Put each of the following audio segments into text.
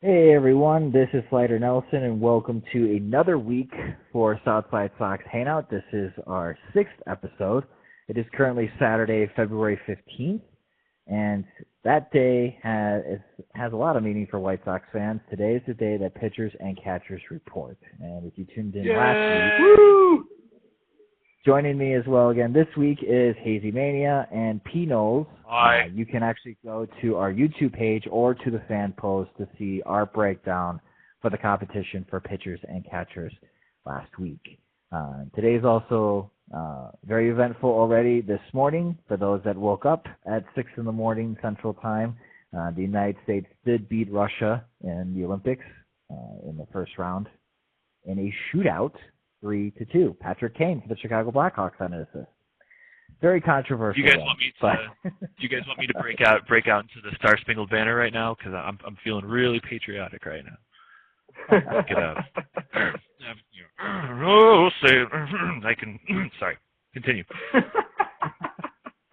Hey everyone, this is Slyder Nelson, and welcome to another week for Southside Sox Hangout. This is our sixth episode. It is currently Saturday, February 15th, and that day has a lot of meaning for White Sox fans. Today is the day that pitchers and catchers report. And if you tuned in last week, Woo! joining me as well again this week is Hazy Mania and Pnoles. Hi. You can actually go to our YouTube page or to the fan post to see our breakdown for the competition for pitchers and catchers last week. Today is also very eventful already this morning for those that woke up at 6 in the morning Central Time. The United States did beat Russia in the Olympics in the first round in a shootout, 3-2. Patrick Kane for the Chicago Blackhawks on an assist. Very controversial. Do you guys want me to break out into the Star Spangled Banner right now? Because I'm feeling really patriotic right now. Let's get out. Oh, say I can. Sorry. Continue.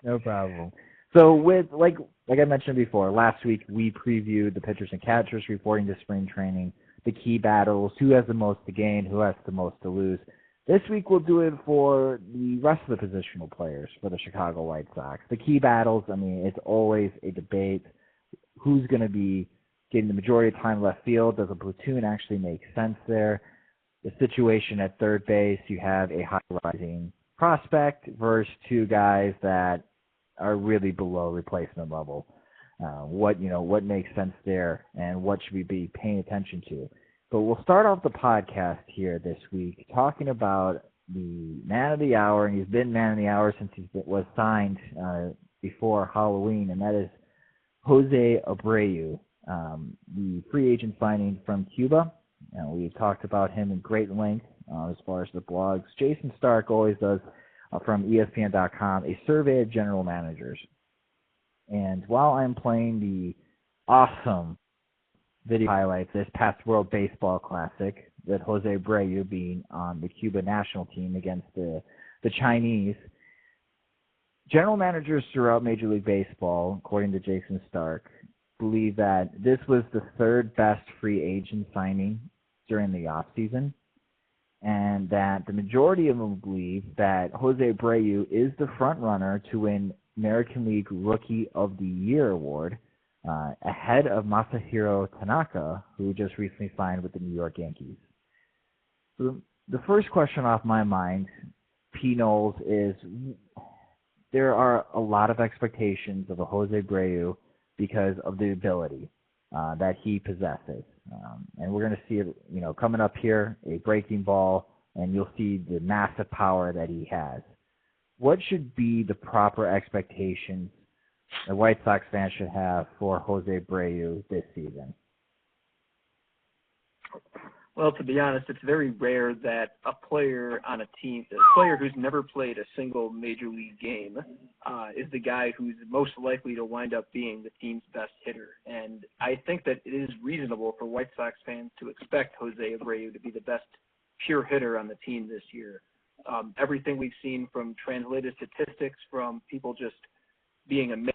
No problem. So with like I mentioned before, last week we previewed the pitchers and catchers reporting to spring training, the key battles, who has the most to gain, who has the most to lose. This week we'll do it for the rest of the positional players for the Chicago White Sox. The key battles, I mean, it's always a debate. Who's going to be getting the majority of time left field? Does a platoon actually make sense there? The situation at third base, you have a high-rising prospect versus two guys that are really below replacement level. What makes sense there, and what should we be paying attention to? But we'll start off the podcast here this week talking about the man of the hour, and he's been man of the hour since he was signed before Halloween, and that is Jose Abreu, the free agent signing from Cuba. We talked about him in great length as far as the blogs. Jason Stark always does from ESPN.com a survey of general managers. And while I'm playing the awesome video highlights this past World Baseball Classic, with Jose Abreu being on the Cuba national team against the Chinese, general managers throughout Major League Baseball, according to Jason Stark, believe that this was the third best free agent signing during the offseason, and that the majority of them believe that Jose Abreu is the front runner to win American League Rookie of the Year award, ahead of Masahiro Tanaka, who just recently signed with the New York Yankees. So the first question off my mind, Pnoles, is there are a lot of expectations of a Jose Abreu because of the ability that he possesses. And we're going to see it, coming up here, a breaking ball, and you'll see the massive power that he has. What should be the proper expectations the White Sox fans should have for Jose Abreu this season? Well, to be honest, it's very rare that a player on a team, a player who's never played a single major league game, is the guy who's most likely to wind up being the team's best hitter. And I think that it is reasonable for White Sox fans to expect Jose Abreu to be the best pure hitter on the team this year. Everything we've seen from translated statistics, from people just being amazed,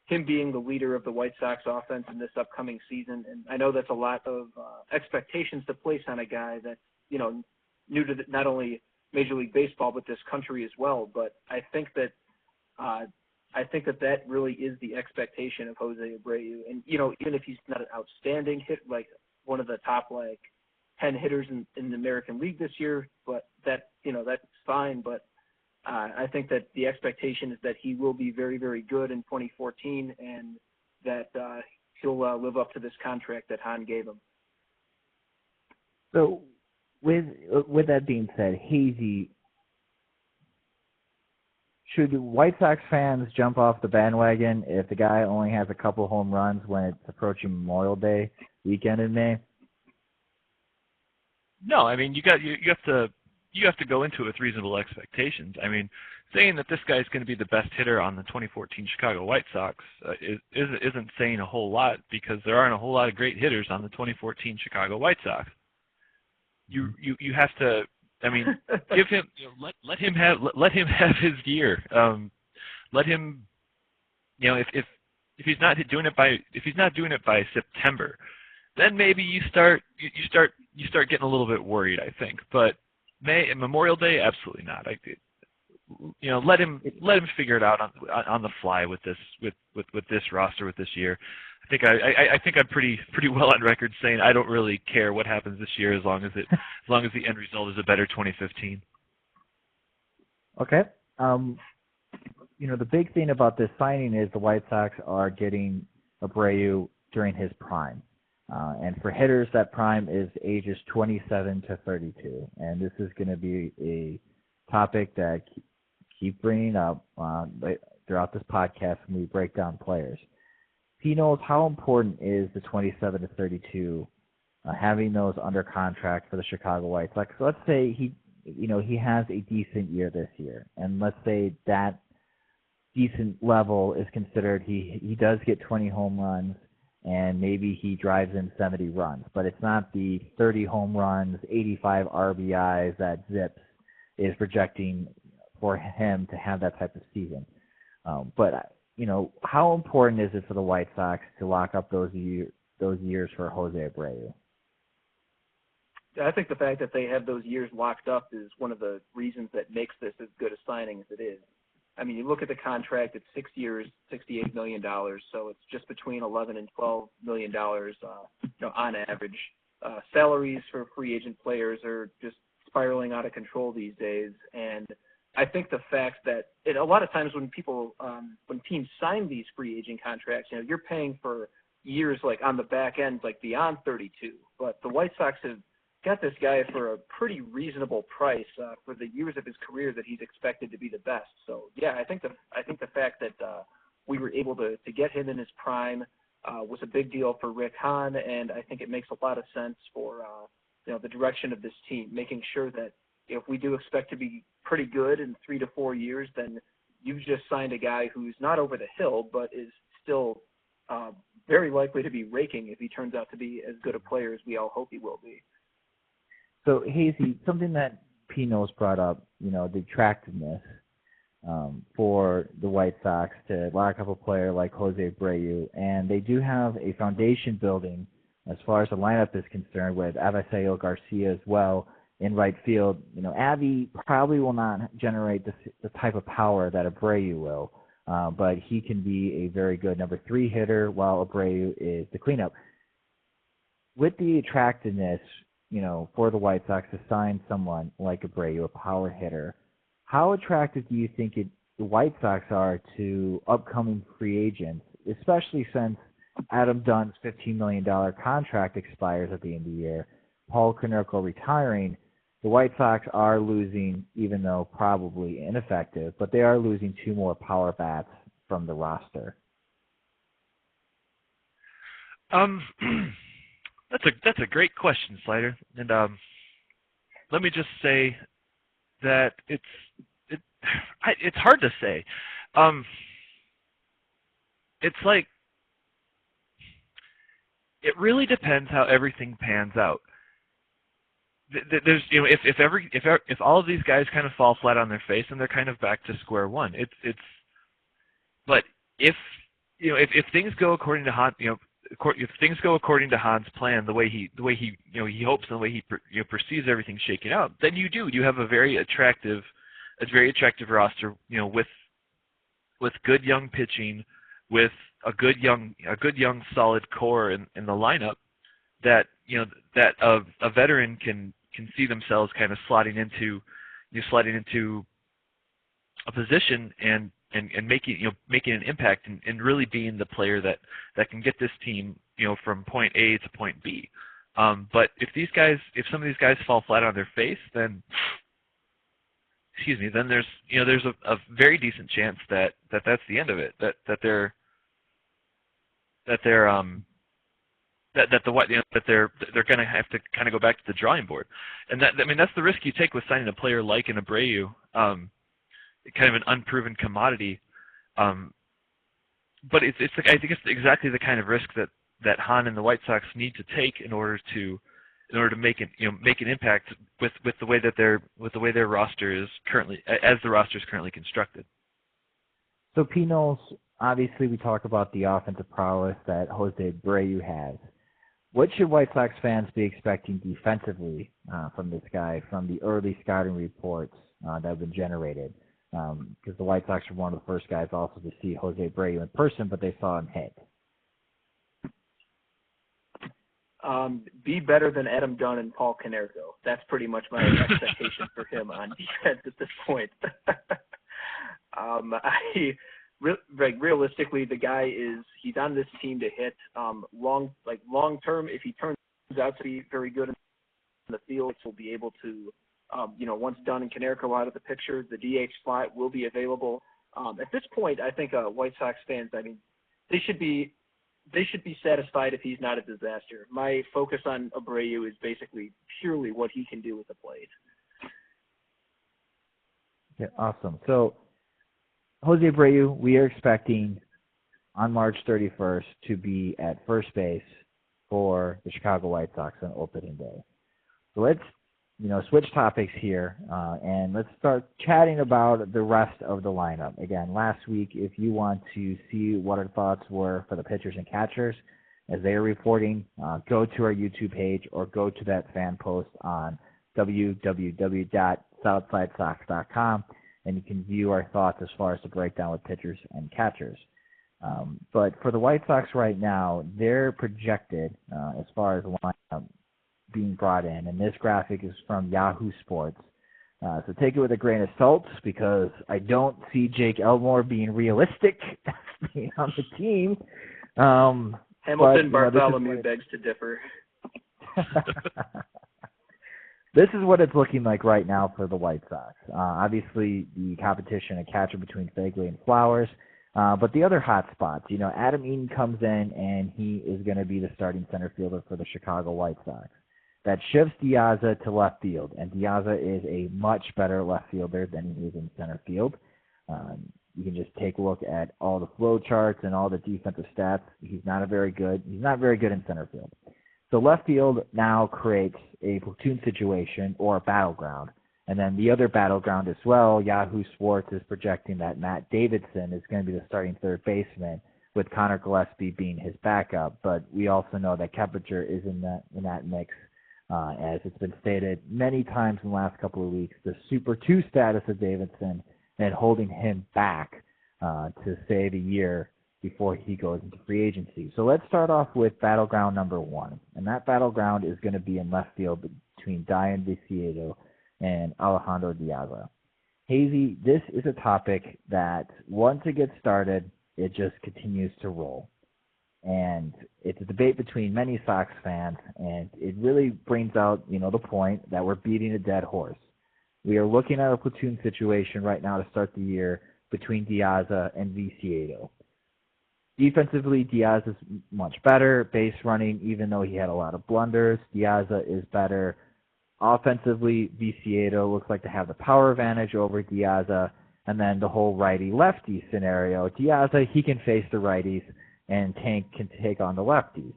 him being the leader of the White Sox offense in this upcoming season. And I know that's a lot of expectations to place on a guy that's, new to not only Major League Baseball, but this country as well. But I think that that really is the expectation of Jose Abreu. And, even if he's not an outstanding hit, like one of the top 10 hitters in the American League this year, but that's fine. But I think that the expectation is that he will be very, very good in 2014, and that he'll live up to this contract that Han gave him. So, with that being said, Hazy, should White Sox fans jump off the bandwagon if the guy only has a couple home runs when it's approaching Memorial Day weekend in May? No, I mean you have to go into it with reasonable expectations. I mean, saying that this guy's going to be the best hitter on the 2014 Chicago White Sox isn't saying a whole lot, because there aren't a whole lot of great hitters on the 2014 Chicago White Sox. You have to, I mean, give him, let him have his year. Let him if he's not doing it by September, then maybe you start getting a little bit worried, I think. But Memorial Day, absolutely not. Let him figure it out on the fly with this roster with this year. I think I'm pretty well on record saying I don't really care what happens this year as long as the end result is a better 2015. Okay. The big thing about this signing is the White Sox are getting Abreu during his prime. And for hitters, that prime is ages 27 to 32. And this is going to be a topic that keep bringing up throughout this podcast when we break down players. Pnoles, how important is the 27 to 32 having those under contract for the Chicago White Sox? So let's say he has a decent year this year, and let's say that decent level is considered he does get 20 home runs and maybe he drives in 70 runs, but it's not the 30 home runs, 85 RBIs that Zips is projecting for him to have that type of season. But how important is it for the White Sox to lock up those years for Jose Abreu? I think the fact that they have those years locked up is one of the reasons that makes this as good a signing as it is. I mean, you look at the contract, it's 6 years, $68 million, so it's just between $11 and $12 million on average. Salaries for free agent players are just spiraling out of control these days, and I think the fact that a lot of times when teams sign these free agent contracts, you're paying for years like on the back end, like beyond 32, but the White Sox have got this guy for a pretty reasonable price for the years of his career that he's expected to be the best. So yeah, I think the fact that we were able to get him in his prime was a big deal for Rick Hahn, and I think it makes a lot of sense for the direction of this team, making sure that if we do expect to be pretty good in 3 to 4 years, then you've just signed a guy who's not over the hill, but is still very likely to be raking if he turns out to be as good a player as we all hope he will be. So, Hazy, something that Pnoles brought up, the attractiveness for the White Sox to lock up a player like Jose Abreu, and they do have a foundation building as far as the lineup is concerned with Avisail Garcia as well in right field. Avi probably will not generate the type of power that Abreu will, but he can be a very good number 3 hitter while Abreu is the cleanup. With the attractiveness, for the White Sox to sign someone like Abreu, a power hitter, how attractive do you think the White Sox are to upcoming free agents, especially since Adam Dunn's $15 million contract expires at the end of the year, Paul Konerko retiring? The White Sox are losing, even though probably ineffective, but they are losing 2 more power bats from the roster. That's a great question, Slyder. And let me just say that it's hard to say. It's like it really depends how everything pans out. There's if all of these guys kind of fall flat on their face, and they're kind of back to square one. But if things go according to Hahn, if things go according to Hahn's plan, the way he hopes and the way he perceives everything shaking out, then you have a very attractive roster, with good young pitching, with a good young solid core in the lineup that a veteran can see themselves kind of sliding into a position and making an impact and really being the player that can get this team from point A to point B. But if some of these guys fall flat on their face, then there's a very decent chance that that's the end of it. That they're going to have to kind of go back to the drawing board, and that's the risk you take with signing a player like an Abreu. Kind of an unproven commodity, but I think it's exactly the kind of risk that Hahn and the White Sox need to take in order to make an impact with the way that their roster is currently, as the roster is currently constructed. So Pnoles, obviously we talk about the offensive prowess that Jose Abreu has. What should White Sox fans be expecting defensively from this guy from the early scouting reports that have been generated? Because the White Sox were one of the first guys also to see Jose Abreu in person, but they saw him hit. Be better than Adam Dunn and Paul Konerko. That's pretty much my expectation for him on defense at this point. Realistically, the guy he's on this team to hit long term. If he turns out to be very good in the field, he'll be able to, once Dunn and Konerko out of the picture, the DH spot will be available. At this point, I think White Sox fans, they should be satisfied if he's not a disaster. My focus on Abreu is basically purely what he can do with the plate. Yeah, awesome. So Jose Abreu, we are expecting on March 31st to be at first base for the Chicago White Sox on opening day. So let's switch topics here, and let's start chatting about the rest of the lineup. Again, last week, if you want to see what our thoughts were for the pitchers and catchers as they are reporting, go to our YouTube page or go to that fan post on www.southsidesox.com, and you can view our thoughts as far as the breakdown with pitchers and catchers. But for the White Sox right now, they're projected, as far as the lineup being brought in, and this graphic is from Yahoo Sports. So take it with a grain of salt because I don't see Jake Elmore being realistic being on the team. Hamilton Bartholomew begs to differ. This is what it's looking like right now for the White Sox. Obviously, the competition and catcher between Fagley and Flowers. But the other hot spots, Adam Eaton comes in and he is going to be the starting center fielder for the Chicago White Sox. That shifts Diaza to left field, and Diaza is a much better left fielder than he is in center field. You can just take a look at all the flow charts and all the defensive stats. He's not very good in center field. So left field now creates a platoon situation or a battleground. And then the other battleground as well, Yahoo Sports is projecting that Matt Davidson is going to be the starting third baseman, with Connor Gillespie being his backup. But we also know that Keppinger is in that mix. As it's been stated many times in the last couple of weeks, the Super 2 status of Davidson and holding him back to save a year before he goes into free agency. So let's start off with battleground number 1. And that battleground is going to be in left field between Dayan Viciedo and Alejandro Diaza. Hazy, this is a topic that once it gets started, it just continues to roll. And it's a debate between many Sox fans, and it really brings out, the point that we're beating a dead horse. We are looking at a platoon situation right now to start the year between Diaza and Viciedo. Defensively, Diaz is much better. Base running, even though he had a lot of blunders, Diaza is better. Offensively, Viciedo looks like to have the power advantage over Diaza. And then the whole righty-lefty scenario, Diaza, he can face the righties, and Tank can take on the lefties.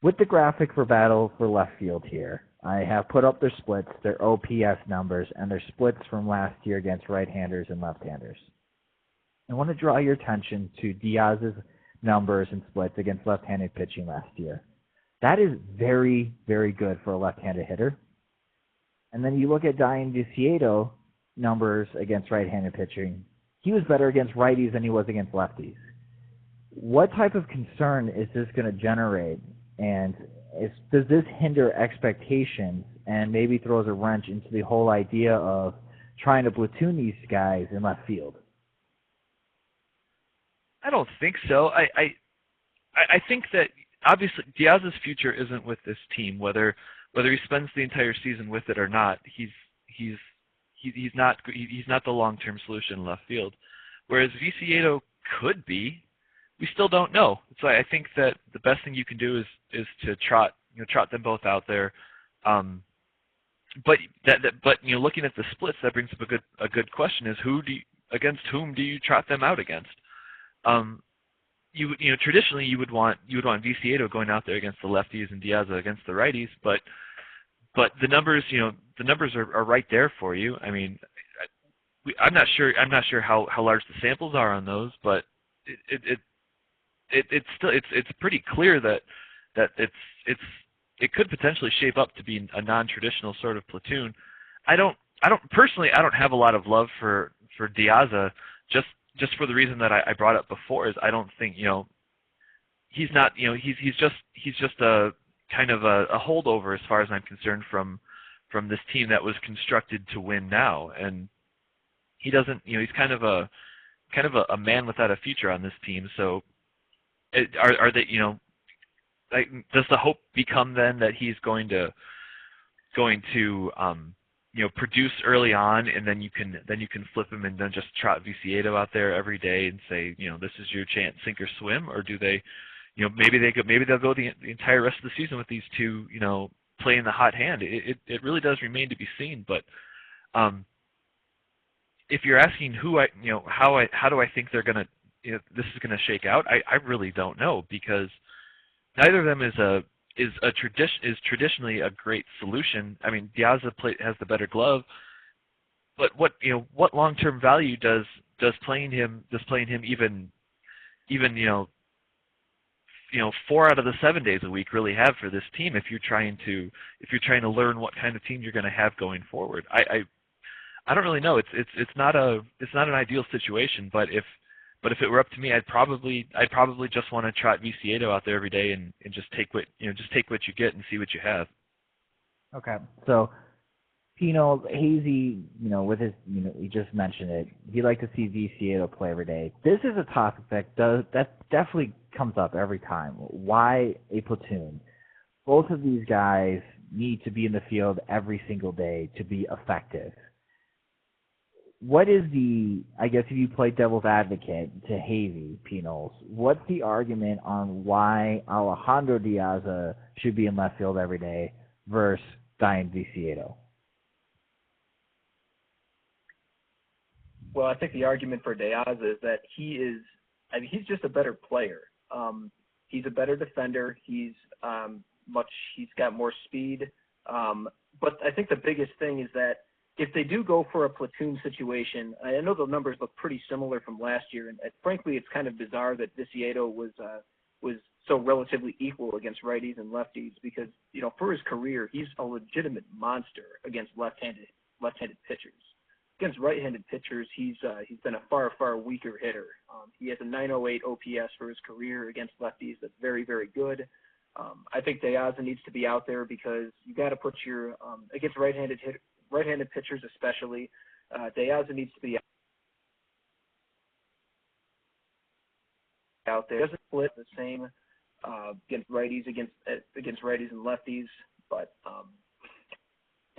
With the graphic for battle for left field here, I have put up their splits, their OPS numbers, and their splits from last year against right-handers and left-handers. I want to draw your attention to Diaz's numbers and splits against left-handed pitching last year. That is very, very good for a left-handed hitter. And then you look at Dayan Viciedo numbers against right-handed pitching. He was better against righties than he was against lefties. What type of concern is this going to generate? And does this hinder expectations and maybe throws a wrench into the whole idea of trying to platoon these guys in left field? I don't think so. I think that obviously Diaz's future isn't with this team. Whether he spends the entire season with it or not, he's not the long-term solution in left field. Whereas Viciedo could be. We still don't know. So I think that the best thing you can do is to trot them both out there. But looking at the splits, that brings up a good question: is against whom do you trot them out against? Traditionally you would want Viciedo going out there against the lefties and Diaza against the righties, but the numbers are right there for you. I mean, I'm not sure how large the samples are on those, but it's pretty clear that it could potentially shape up to be a non-traditional sort of platoon. I don't personally have a lot of love for Diaza, just for the reason that I brought up before. Is I don't think he's not he's just a kind of a holdover as far as I'm concerned from this team that was constructed to win now, and he doesn't he's kind of a man without a future on this team. So are they like, does the hope become then that he's going to produce early on, and then you can flip him and then just trot Viciedo out there every day and say, this is your chance, sink or swim? Or do they, maybe they'll go the entire rest of the season with these two, playing the hot hand? It really does remain to be seen. But if you're asking how do I think they're gonna, this is gonna shake out, I really don't know, because neither of them is traditionally a great solution. I mean, Diaza has the better glove, but what long-term value does playing him even 4 out of the 7 days a week really have for this team if you're trying to learn what kind of team you're going to have going forward? I don't really know. It's not an ideal situation, but if it were up to me, I'd probably just want to trot Viciedo out there every day and just take what you get and see what you have. Okay. So, Hazy, with his, he just mentioned it. He'd like to see Viciedo play every day. This is a topic that definitely comes up every time. Why a platoon? Both of these guys need to be in the field every single day to be effective. What is I guess if you play devil's advocate to Hazy, Pnoles, what's the argument on why Alejandro Diaza should be in left field every day versus Dian Viciedo? Well, I think the argument for Diaza is that he's just a better player. He's a better defender. He's got more speed. But I think the biggest thing is that if they do go for a platoon situation, I know the numbers look pretty similar from last year, and frankly, it's kind of bizarre that Viciedo was so relatively equal against righties and lefties, because for his career, he's a legitimate monster against left-handed pitchers. Against right-handed pitchers, he's been a far weaker hitter. He has a 908 OPS for his career against lefties. That's very, very good. I think Diaza needs to be out there because you got to put your against right-handed pitchers especially. Diaza needs to be out there. He doesn't split the same against righties and lefties, but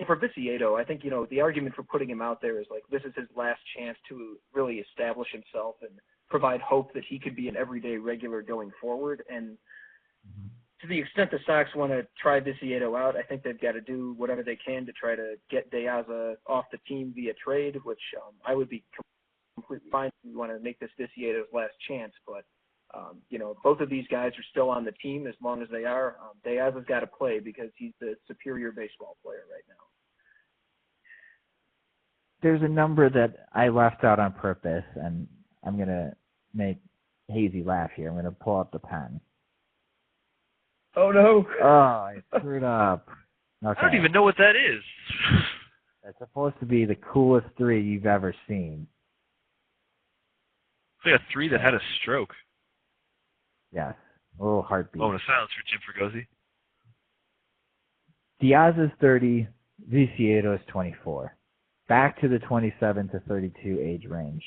for Viciedo, I think the argument for putting him out there is like this is his last chance to really establish himself and provide hope that he could be an everyday regular going forward. And to the extent the Sox want to try Viciedo out, I think they've got to do whatever they can to try to get Diaza off the team via trade, which I would be completely fine if we want to make this Viciedo's last chance. But, both of these guys are still on the team as long as they are. Diaza's got to play because he's the superior baseball player right now. There's a number that I left out on purpose, and I'm going to make Hazy laugh here. I'm going to pull up the pen. Oh, no. Oh, I screwed up. Okay. I don't even know what that is. That's supposed to be the coolest 3 you've ever seen. It's like a 3 that had a stroke. Yes. A little heartbeat. Oh, and a silence for Jim Fregosi. Diaza's 30, Viciedo is 24. Back to the 27 to 32 age range.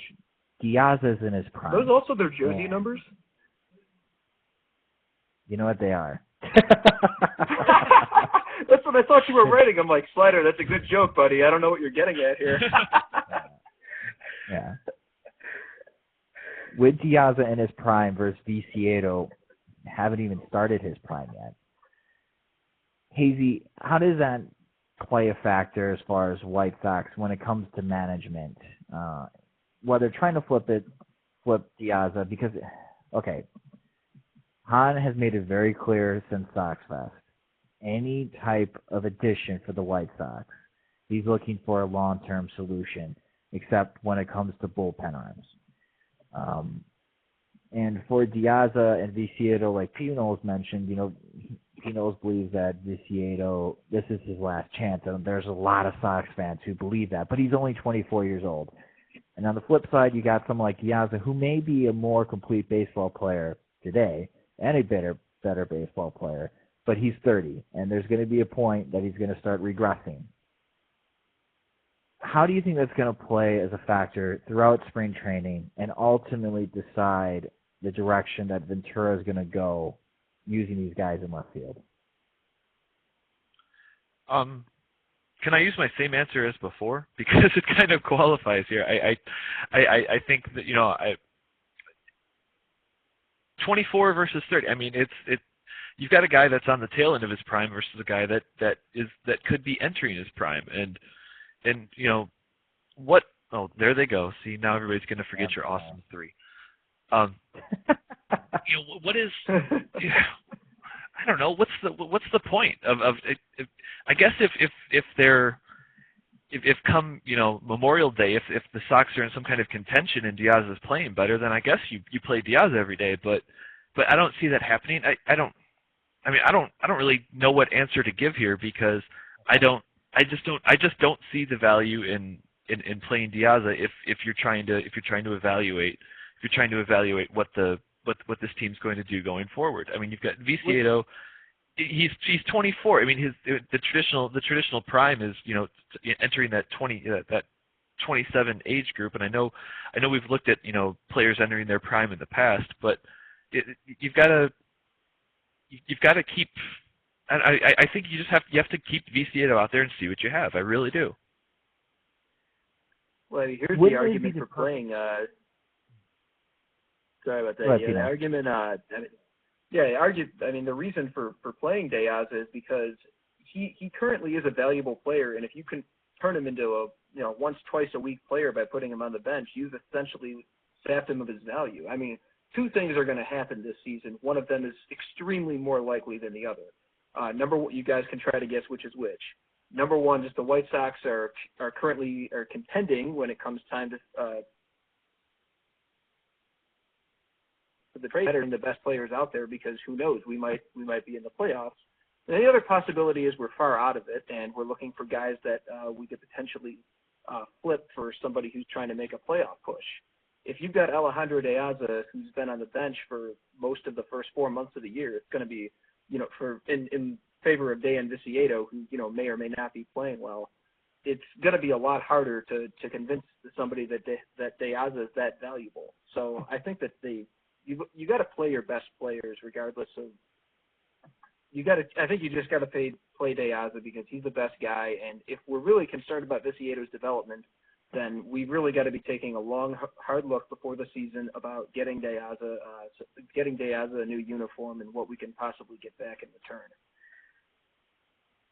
Diaza's in his prime. Those also their jersey numbers? You know what they are. That's what I thought you were writing. I'm like, Slyder, that's a good joke, buddy. I don't know what you're getting at here. Yeah. With Diaza in his prime versus Viciedo, haven't even started his prime yet. Hazy, how does that play a factor as far as White Sox when it comes to management? Whether trying to flip Diaza, because, okay, Han has made it very clear since SoxFest. Any type of addition for the White Sox, he's looking for a long-term solution, except when it comes to bullpen arms. And for Diaza and Viciedo, like Pnoles mentioned, Pnoles believes that Viciedo, this is his last chance. And there's a lot of Sox fans who believe that. But he's only 24 years old. And on the flip side, you got someone like Diaza, who may be a more complete baseball player today and a better baseball player, but he's 30. And there's going to be a point that he's going to start regressing. How do you think that's going to play as a factor throughout spring training and ultimately decide the direction that Ventura is going to go using these guys in left field? Can I use my same answer as before? Because it kind of qualifies here. I think that 24 versus 30. I mean, you've got a guy that's on the tail end of his prime versus a guy that could be entering his prime. And what? Oh, there they go. See, now everybody's going to forget your awesome 3. What is? I don't know. What's the point of I guess if come Memorial Day, if the Sox are in some kind of contention and Diaz is playing better, then I guess you play Diaz every day. But I don't see that happening. I don't really know what answer to give here because I just don't see the value in playing Diaz if you're trying to evaluate what this team's going to do going forward. I mean, you've got Viciedo. He's 24. I mean, the traditional prime is entering that 27 age group. And I know we've looked at players entering their prime in the past, but you've got to keep. I think you have to keep Viciedo out there and see what you have. I really do. Well, here's the argument for playing. Sorry about that. The argument. The reason for playing Diaz is because he currently is a valuable player, and if you can turn him into a once, twice a week player by putting him on the bench, you've essentially sapped him of his value. I mean, 2 things are going to happen this season. One of them is extremely more likely than the other. Number one, you guys can try to guess which is which. Number one, just the White Sox are currently contending when it comes time to the trade better than the best players out there because who knows, we might be in the playoffs. And the other possibility is we're far out of it and we're looking for guys that we could potentially flip for somebody who's trying to make a playoff push. If you've got Alejandro De Aza, who's been on the bench for most of the first 4 months of the year, it's going to be, in favor of Dayan Viciedo, who, may or may not be playing well. It's going to be a lot harder to convince somebody that De Aza is that valuable. So I think that you got to play your best players regardless of. I think you just got to play De Aza because he's the best guy, and if we're really concerned about Viciedo's development, then we've really got to be taking a long, hard look before the season about getting De Aza a new uniform and what we can possibly get back in return.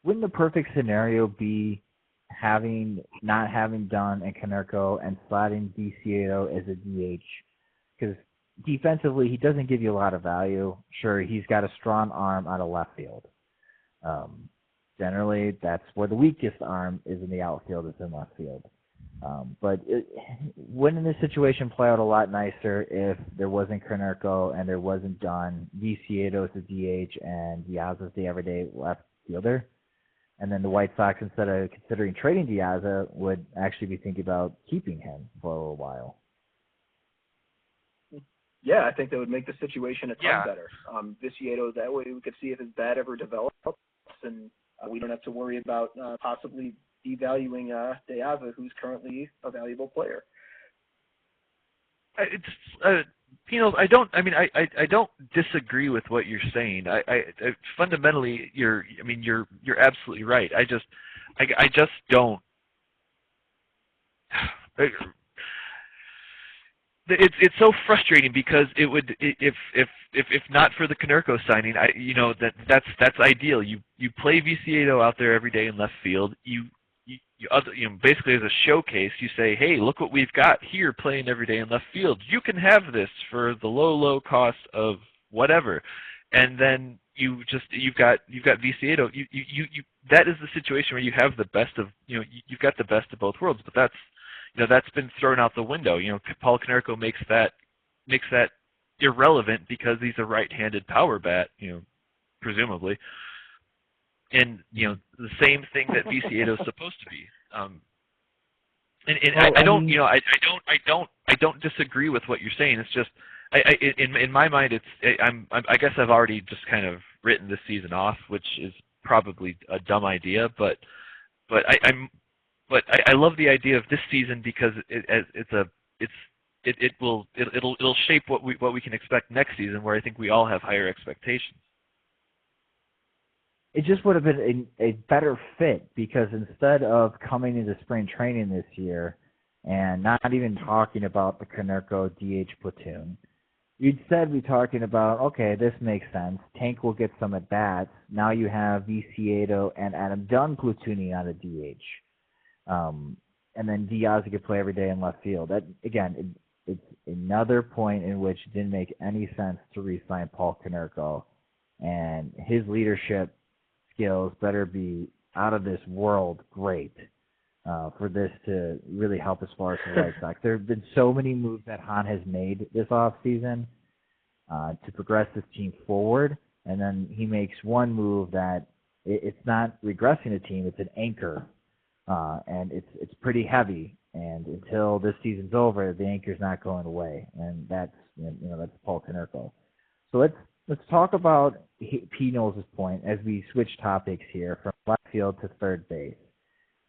Wouldn't the perfect scenario be not having Dunn and Konerko and slotting Viciedo as a DH? Because defensively, he doesn't give you a lot of value. Sure, he's got a strong arm out of left field. Generally, that's where the weakest arm is in the outfield, is in left field. But wouldn't this situation play out a lot nicer if there wasn't Konerko and there wasn't Dunn, Viciedo as a DH, and Diaz as the everyday left fielder? And then the White Sox, instead of considering trading Diaz, would actually be thinking about keeping him for a little while. Yeah, I think that would make the situation a ton better. Viciedo, that way we could see if his bat ever develops, and we don't have to worry about possibly devaluing De Aza, who's currently a valuable player. Pnoles, I don't disagree with what you're saying. I fundamentally, you're absolutely right. I just don't. It's so frustrating because it would if not for the Konerko signing, that's ideal. You play Viciedo out there every day in left field. You basically as a showcase, you say, hey, look what we've got here playing every day in left field. You can have this for the low cost of whatever, and then you've got Viciedo. You that is the situation where you have the best of you've got the best of both worlds. But that's been thrown out the window. Paul Konerko makes that irrelevant because he's a right-handed power bat, presumably. And the same thing that Viciedo is supposed to be. I don't disagree with what you're saying. It's just in my mind, I guess I've already just kind of written this season off, which is probably a dumb idea. But I love the idea of this season because it'll shape what we can expect next season, where I think we all have higher expectations. It just would have been a better fit because instead of coming into spring training this year and not even talking about the Konerko DH platoon, you'd instead be talking about, okay, this makes sense. Tank will get some at-bats. Now you have Viciedo and Adam Dunn platooning on a DH. And then Diaz could play every day in left field. That, again, it's another point in which it didn't make any sense to re-sign Paul Konerko. And his leadership skills better be out of this world great for this to really help as far as the White Sox. There have been so many moves that Hahn has made this offseason to progress this team forward, and then he makes one move that it's not regressing a team, it's an anchor, and it's pretty heavy. And until this season's over, the anchor's not going away, and that's that's Paul Konerko. So let's talk about Pnoles' point as we switch topics here from left field to third base.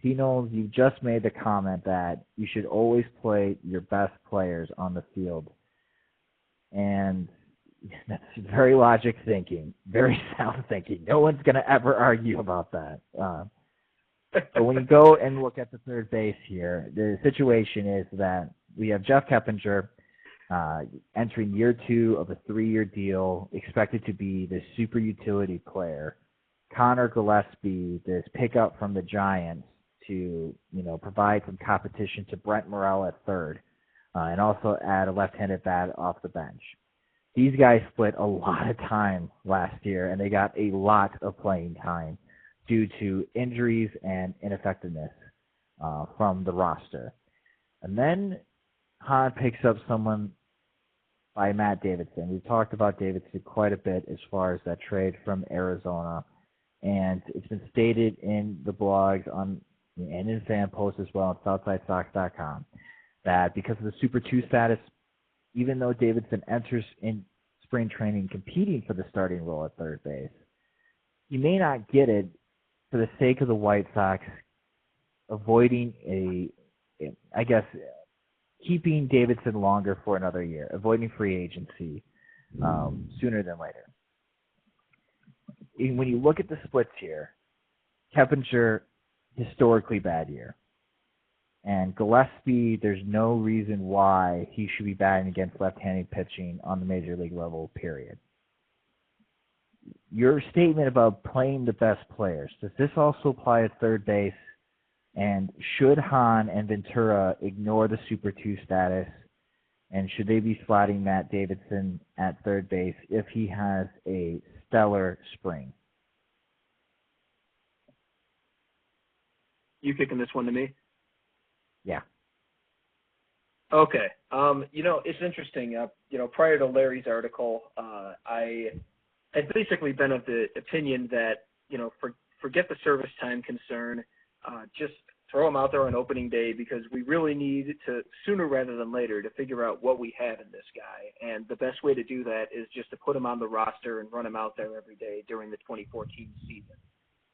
Pnoles, you just made the comment that you should always play your best players on the field. And that's very logic thinking, very sound thinking. No one's going to ever argue about that. But when you go and look at the third base here, the situation is that we have Jeff Keppinger entering year 2 of a 3-year deal, expected to be the super utility player. Connor Gillespie, this pickup from the Giants to provide some competition to Brent Morel at third, and also add a left-handed bat off the bench. These guys split a lot of time last year, and they got a lot of playing time due to injuries and ineffectiveness from the roster. And then Hahn picks up someone by Matt Davidson. We've talked about Davidson quite a bit as far as that trade from Arizona, and it's been stated in the blogs and in fan posts as well on SouthsideSox.com that because of the Super 2 status, even though Davidson enters in spring training competing for the starting role at third base, he may not get it for the sake of the White Sox avoiding keeping Davidson longer for another year, avoiding free agency sooner than later. When you look at the splits here, Keppinger, historically bad year. And Gillespie, there's no reason why he should be batting against left-handed pitching on the major league level, period. Your statement about playing the best players, does this also apply at third base? And should Hahn and Ventura ignore the Super 2 status? And should they be slotting Matt Davidson at third base if he has a stellar spring? You kicking this one to me? Yeah. Okay. It's interesting. Prior to Larry's article, I had basically been of the opinion that, forget the service time concern. Just throw him out there on opening day because we really need to, sooner rather than later, to figure out what we have in this guy. And the best way to do that is just to put him on the roster and run him out there every day during the 2014 season.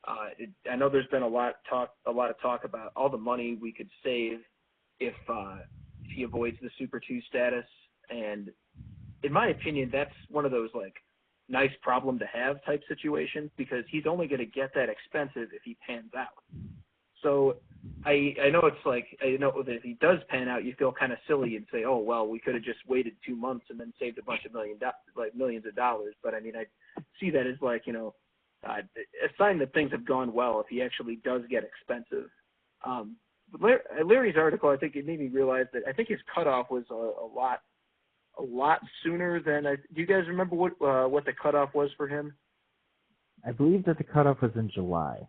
I know there's been a lot of talk about all the money we could save if he avoids the Super 2 status. And in my opinion, that's one of those nice problem to have type situations because he's only going to get that expensive if he pans out. So I know it's that if he does pan out, you feel kind of silly and say, oh, well, we could have just waited 2 months and then saved a bunch of millions of dollars. But I see that as a sign that things have gone well if he actually does get expensive. Larry's article, I think it made me realize that I think his cutoff was a lot sooner than do you guys remember what the cutoff was for him? I believe that the cutoff was in July.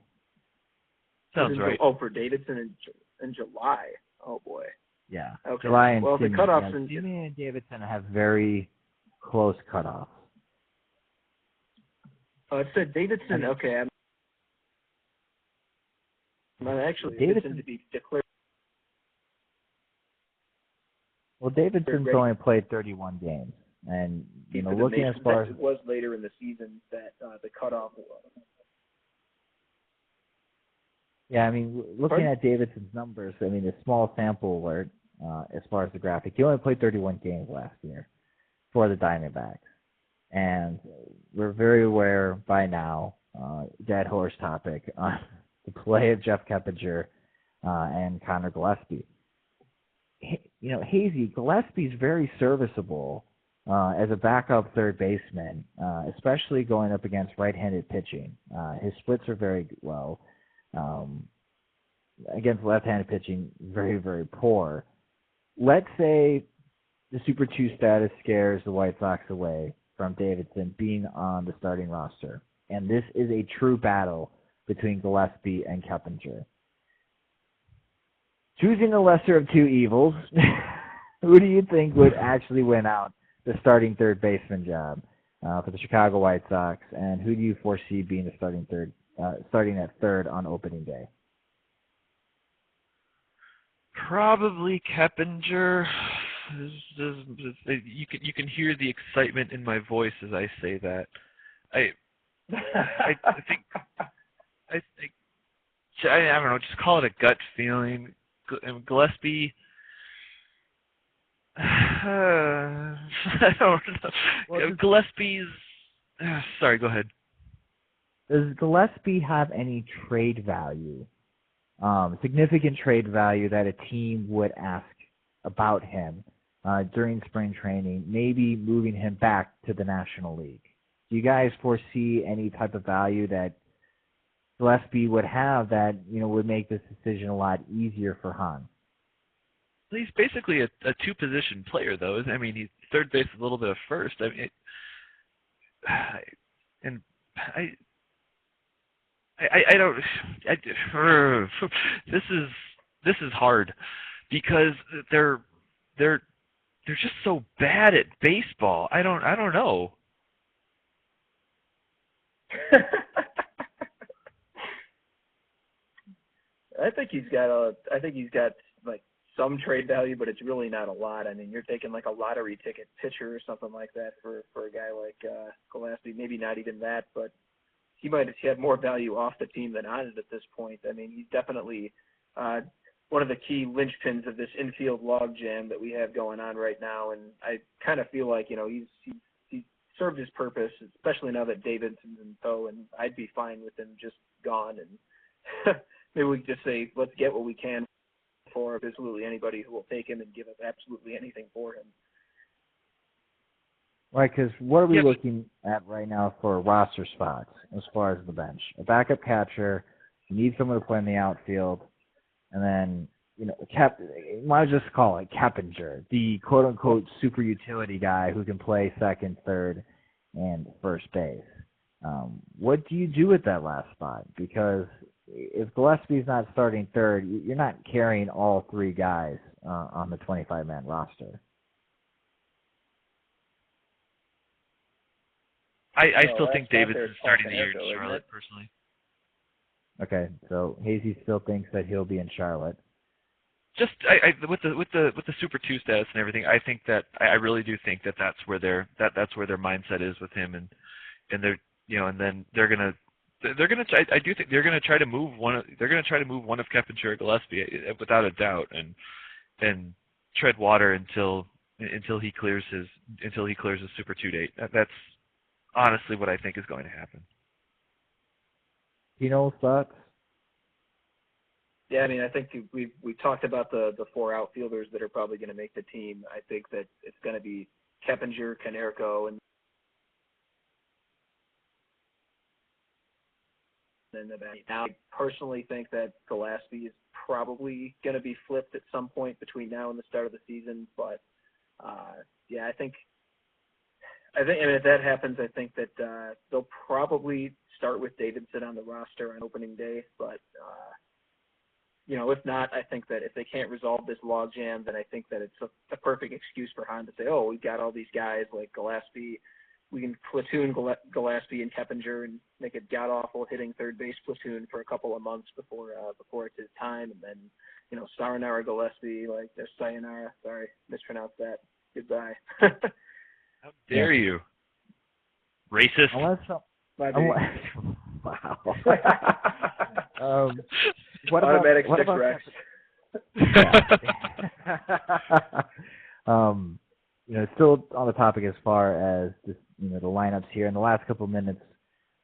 Sounds right. Oh, for Davidson in July. Oh boy. Yeah. Okay. July and well, Simeon. the cutoffs Simeon and Davidson have very close cutoffs. Oh, it said Davidson. Okay, I'm actually Davidson to be declared. Well, Davidson's only played 31 games, and looking as far as it was later in the season that the cutoff was. Yeah, I mean, looking at Davidson's numbers, I mean, a small sample alert as far as the graphic. He only played 31 games last year for the Diamondbacks, and we're very aware by now, dead horse topic, on the play of Jeff Keppinger and Connor Gillespie. Hazy, Gillespie's very serviceable as a backup third baseman, especially going up against right-handed pitching. His splits are very low. Against left-handed pitching, very, very poor. Let's say the Super 2 status scares the White Sox away from Davidson being on the starting roster, and this is a true battle between Gillespie and Keppinger. Choosing the lesser of two evils, who do you think would actually win out the starting third baseman job for the Chicago White Sox, and who do you foresee being the starting at third on opening day? Probably Keppinger. You can hear the excitement in my voice as I say that. I think I don't know. Just call it a gut feeling. Gillespie. I don't know. Gillespie's. Sorry, go ahead. Does Gillespie have any trade value, significant trade value that a team would ask about him during spring training, maybe moving him back to the National League? Do you guys foresee any type of value that Gillespie would have that would make this decision a lot easier for Han? He's basically a two-position player, though. I mean, he's third base, a little bit of first. I mean, I don't. This is hard because they're just so bad at baseball. I don't know. I think he's got like some trade value, but it's really not a lot. I mean, you're taking like a lottery ticket pitcher or something like that for a guy like Gillespie. Maybe not even that, but he might have more value off the team than on it at this point. I mean, he's definitely one of the key linchpins of this infield logjam that we have going on right now. And I kind of feel like he's served his purpose, especially now that Davidson's in tow. And I'd be fine with him just gone. And maybe we could just say, let's get what we can for absolutely anybody who will take him and give us absolutely anything for him. Right, because what are we looking at right now for roster spots as far as the bench? A backup catcher, you need someone to play in the outfield, and then, might as well just call it Keppinger, the quote-unquote super utility guy who can play second, third, and first base. What do you do with that last spot? Because if Gillespie's not starting third, you're not carrying all three guys on the 25-man roster. I still think Davidson's starting the year in Charlotte, personally. Okay, so Hazy still thinks that he'll be in Charlotte. Just with the Super 2 status and everything, I think that I really do think that's where their mindset is with him, and they're and then they're gonna I do think they're gonna try to move one of Keppinger or Gillespie without a doubt, and tread water until he clears his Super 2 date. That's honestly what I think is going to happen. Pnoles thoughts? Yeah, I mean, I think we talked about the four outfielders that are probably going to make the team. I think that it's going to be Keppinger, Konerko, and then the back. Now, I personally think that Gillespie is probably going to be flipped at some point between now and the start of the season. But yeah, I think, and if that happens, I think that they'll probably start with Davidson on the roster on opening day. But if not, I think that if they can't resolve this logjam, then I think that it's a perfect excuse for Hahn to say, oh, we've got all these guys like Gillespie. We can platoon Gillespie and Keppinger and make a god-awful hitting third base platoon for a couple of months before it's his time. And then, sayonara Gillespie, like there's sayonara. Sorry, mispronounced that. Goodbye. How dare you? Racist. Wow. What Automatic about, 6 Rex. Still on the topic as far as this, the lineups here in the last couple of minutes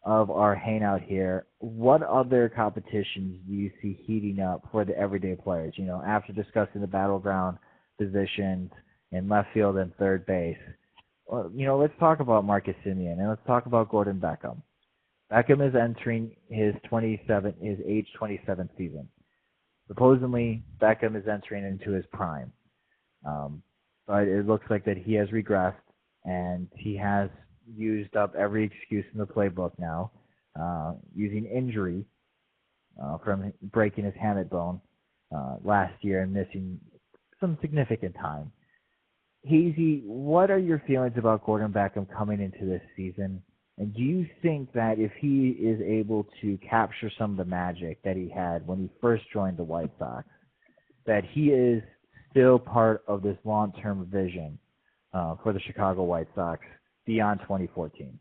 of our hangout here. What other competitions do you see heating up for the everyday players? After discussing the battleground positions in left field and third base, let's talk about Marcus Semien and let's talk about Gordon Beckham. Beckham is entering his age 27th season. Supposedly, Beckham is entering into his prime. But it looks like that he has regressed, and he has used up every excuse in the playbook now, using injury from breaking his hamate bone last year and missing some significant time. Hazy, what are your feelings about Gordon Beckham coming into this season? And do you think that if he is able to capture some of the magic that he had when he first joined the White Sox, that he is still part of this long-term vision for the Chicago White Sox beyond 2014?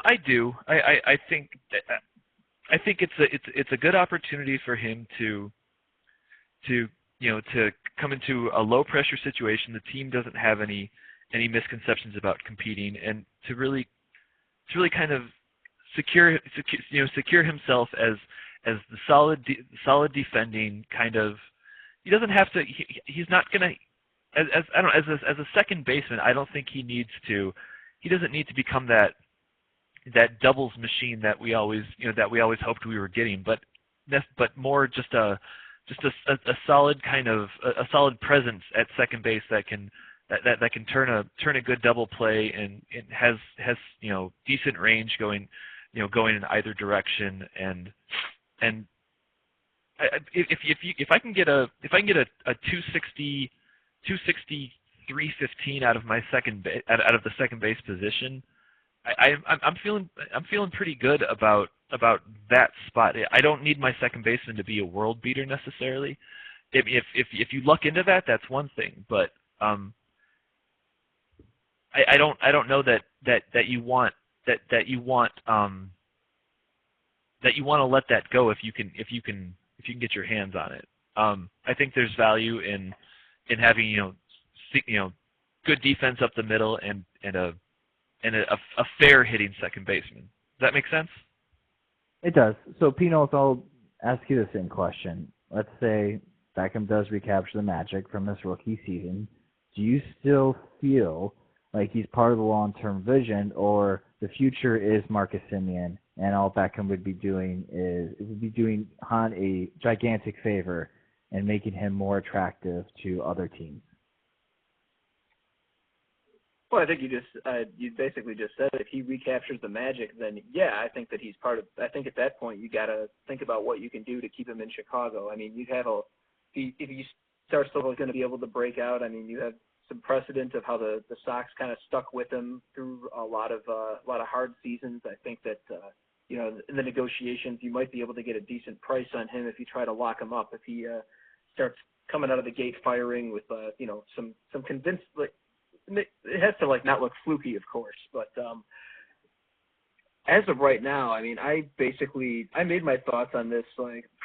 I do. I think it's a good opportunity for him to come into a low-pressure situation. The team doesn't have any misconceptions about competing, and to really kind of secure himself as the solid defending kind of. He doesn't have to. He's not gonna. As a second baseman, I don't think he needs to. He doesn't need to become that doubles machine that we always hoped we were getting, but more just a solid kind of a solid presence at second base that can turn a good double play and it has decent range going in either direction and if I can get a 260 315 out of the second base position, I'm feeling pretty good about that spot. I don't need my second baseman to be a world beater necessarily. If you luck into that, that's one thing, but I don't know that you want to let that go if you can get your hands on it. I think there's value in having good defense up the middle and a fair hitting second baseman. Does that make sense? It does. So Pnoles, I'll ask you the same question. Let's say Beckham does recapture the magic from his rookie season. Do you still feel like he's part of the long-term vision, or the future is Marcus Semien, and all Beckham would be doing Hahn a gigantic favor and making him more attractive to other teams? Well, I think you basically just said if he recaptures the magic, then yeah, I think that he's part of. I think at that point you got to think about what you can do to keep him in Chicago. I mean, you have if he starts still going to be able to break out. I mean, you have some precedent of how the Sox kind of stuck with him through a lot of hard seasons. I think that in the negotiations you might be able to get a decent price on him if you try to lock him up. If he starts coming out of the gate firing with some convinced, like, it has to not look fluky, of course, but as of right now, I mean, I made my thoughts on this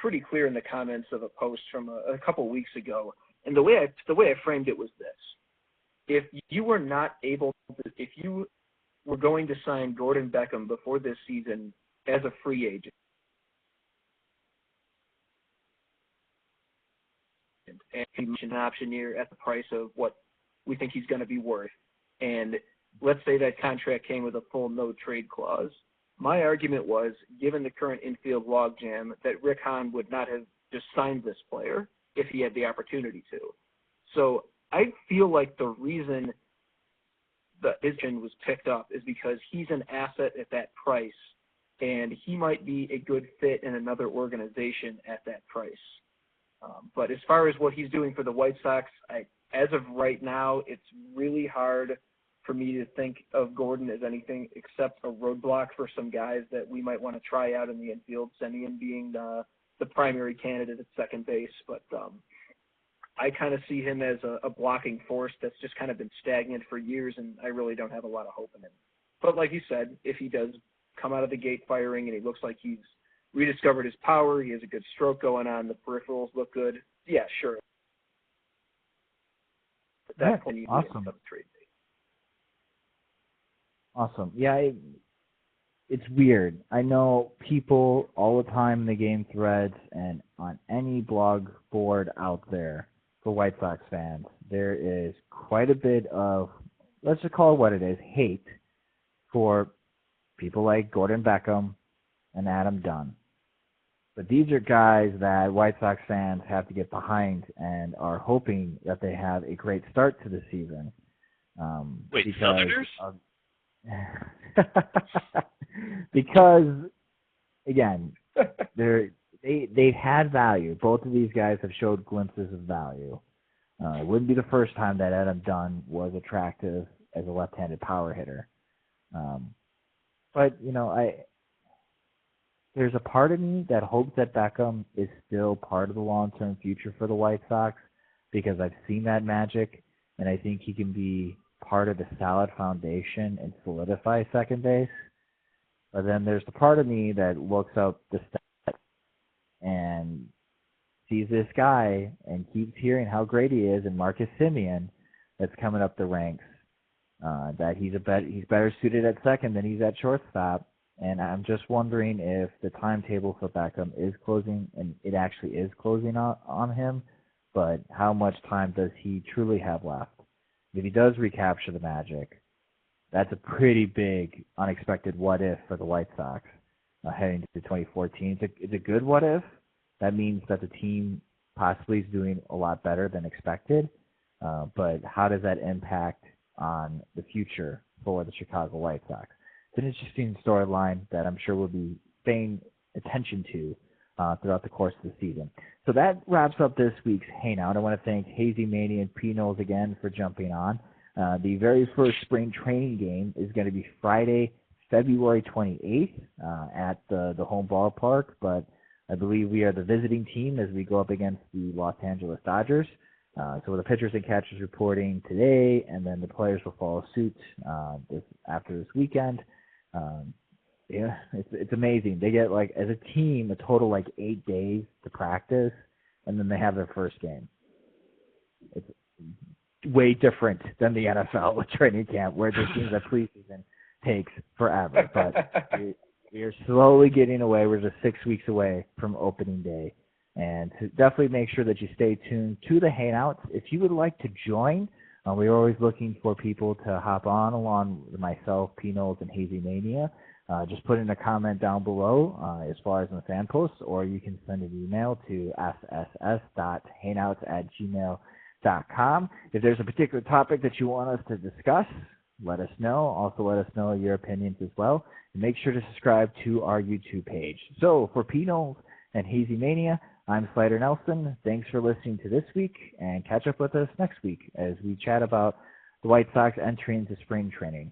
pretty clear in the comments of a post from a couple weeks ago, and the way I framed it was this: if you were going to sign Gordon Beckham before this season as a free agent, and an option year at the price of what we think he's going to be worth, and let's say that contract came with a full no trade clause, my argument was, given the current infield logjam, that Rick Hahn would not have just signed this player if he had the opportunity to. So I feel like the reason that his was picked up is because he's an asset at that price and he might be a good fit in another organization at that price. But as far as what he's doing for the White Sox, as of right now, it's really hard for me to think of Gordon as anything except a roadblock for some guys that we might want to try out in the infield, Semien being the primary candidate at second base. But I kind of see him as a blocking force that's just kind of been stagnant for years, and I really don't have a lot of hope in him. But like you said, if he does come out of the gate firing and he looks like he's rediscovered his power, he has a good stroke going on, the peripherals look good, yeah, sure. At that point, you need to trade me. Awesome. Yeah, it's weird. I know people all the time in the game threads and on any blog board out there for White Sox fans, there is quite a bit of, let's just call it what it is, hate for people like Gordon Beckham and Adam Dunn. But these are guys that White Sox fans have to get behind and are hoping that they have a great start to the season. Wait, Southerners? Because, again, they've had value. Both of these guys have showed glimpses of value. It wouldn't be the first time that Adam Dunn was attractive as a left-handed power hitter. But, there's a part of me that hopes that Beckham is still part of the long-term future for the White Sox because I've seen that magic, and I think he can be part of the solid foundation and solidify second base. But then there's the part of me that looks up the stats and sees this guy and keeps hearing how great he is, and Marcus Semien that's coming up the ranks, that he's better suited at second than he's at shortstop. And I'm just wondering if the timetable for Beckham is closing, and it actually is closing on him, but how much time does he truly have left? If he does recapture the magic, that's a pretty big unexpected what if for the White Sox heading to 2014. It's a good what if. That means that the team possibly is doing a lot better than expected, but how does that impact on the future for the Chicago White Sox? It's an interesting storyline that I'm sure we'll be paying attention to throughout the course of the season. So that wraps up this week's Hangout. I want to thank Hazy Mania and Pnoles again for jumping on. The very first spring training game is going to be Friday, February 28th at the home ballpark, but I believe we are the visiting team as we go up against the Los Angeles Dodgers. So the pitchers and catchers reporting today, and then the players will follow suit after this weekend. Yeah, it's amazing. They get, as a team, a total 8 days to practice, and then they have their first game. It's way different than the NFL with training camp, where it seems that preseason takes forever. But we are slowly getting away. We're just 6 weeks away from opening day. And to definitely make sure that you stay tuned to the Hangouts. If you would like to join, we're always looking for people to hop on along with myself, Pnoles, and Hazy Mania. Just put in a comment down below as far as in the fan posts, or you can send an email to sss.hangouts@gmail.com. If there's a particular topic that you want us to discuss, let us know. Also let us know your opinions as well. And make sure to subscribe to our YouTube page. So for Pnoles and Hazy Mania, I'm Slyder Nelson. Thanks for listening to this week, and catch up with us next week as we chat about the White Sox entry into spring training.